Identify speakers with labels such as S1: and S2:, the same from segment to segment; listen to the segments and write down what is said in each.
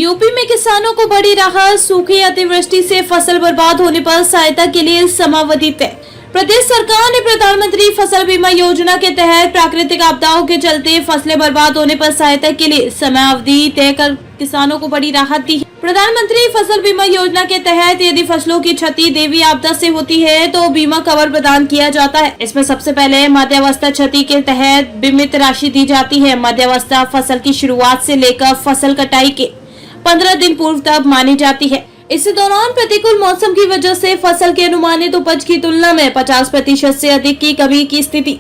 S1: UP में किसानों को बड़ी राहत, सूखे अतिवृष्टि से फसल बर्बाद होने पर सहायता के लिए समावधि तय। प्रदेश सरकार ने प्रधानमंत्री फसल बीमा योजना के तहत प्राकृतिक आपदाओं के चलते फसलें बर्बाद होने पर सहायता के लिए समयावधि तय कर किसानों को बड़ी राहत दी है। प्रधानमंत्री फसल बीमा योजना के तहत यदि फसलों की क्षति दैवीय आपदा से होती है तो बीमा कवर प्रदान किया जाता है। इसमें सबसे पहले मध्यावस्था क्षति के तहत बीमित राशि दी जाती है। मध्यावस्था फसल की शुरुआत से लेकर फसल कटाई के 15 दिन पूर्व तक मानी जाती है। इस दौरान प्रतिकूल मौसम की वजह से फसल की अनुमानित उपज की तुलना में 50% से अधिक की कमी की स्थिति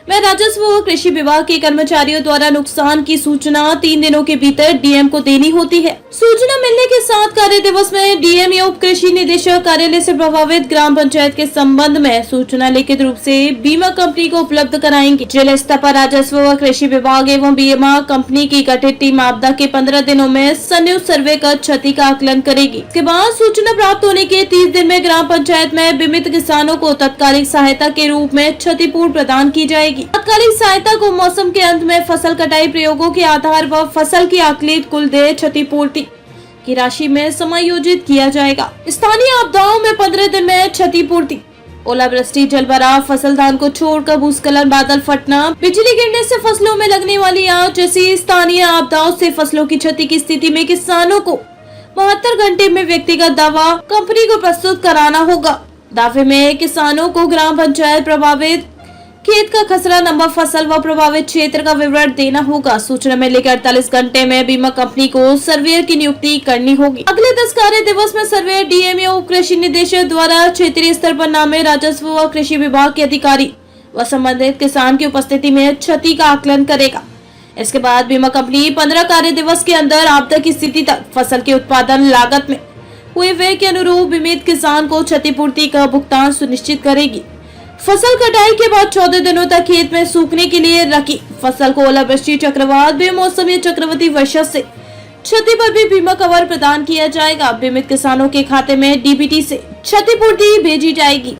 S1: में राजस्व व कृषि विभाग के कर्मचारियों द्वारा नुकसान की सूचना 3 दिनों के भीतर डीएम को देनी होती है। सूचना मिलने के 7 कार्य दिवस में डीएम या उप कृषि निदेशक कार्यालय से प्रभावित ग्राम पंचायत के संबंध में सूचना लिखित रूप से बीमा कंपनी को उपलब्ध कराएंगे। जिला स्तर पर राजस्व व कृषि विभाग एवं बीमा कंपनी की गठित टीम आपदा के 15 दिनों में संयुक्त सर्वे कर क्षति का आकलन करेगी। इसके बाद सूचना प्राप्त होने के 30 दिन में ग्राम पंचायत में बीमित किसानों को तात्कालिक सहायता के रूप में क्षतिपूर्ति प्रदान की जाएगी। तात्कालिक सहायता को मौसम के अंत में फसल कटाई प्रयोगों के आधार पर फसल की आकलित कुल देय क्षतिपूर्ति की राशि में समायोजित किया जाएगा। स्थानीय आपदाओं में 15 दिन में क्षतिपूर्ति, ओलावृष्टि, जलभराव, फसल धान को छोड़कर भूस्खलन, बादल फटना, बिजली गिरने से फसलों में लगने वाली आग जैसी स्थानीय आपदाओं से फसलों की क्षति की स्थिति में किसानों को 72 घंटे में व्यक्तिगत दावा कंपनी को प्रस्तुत कराना होगा। दावे में किसानों को ग्राम पंचायत प्रभावित खेत का खसरा नंबर, फसल व प्रभावित क्षेत्र का विवरण देना होगा। सूचना मिलने के 48 घंटे में बीमा कंपनी को सर्वेयर की नियुक्ति करनी होगी। अगले 10 कार्य दिवस में सर्वेयर डीएम या उप कृषि निदेशक द्वारा क्षेत्रीय स्तर पर नामे राजस्व व कृषि विभाग के अधिकारी व संबंधित किसान की उपस्थिति में क्षति का आकलन करेगा। इसके बाद बीमा कंपनी 15 कार्य दिवस के अंदर आपदा की स्थिति तक फसल के उत्पादन लागत में हुए व्यय के अनुरूप बीमित किसान को क्षतिपूर्ति का भुगतान सुनिश्चित करेगी। फसल कटाई के बाद 14 दिनों तक खेत में सूखने के लिए रखी फसल को ओलावृष्टि, चक्रवात, बेमौसम या चक्रवर्ती वर्षा से क्षति पर भी बीमा कवर प्रदान किया जाएगा। बीमित किसानों के खाते में डीबीटी से क्षतिपूर्ति भेजी जाएगी।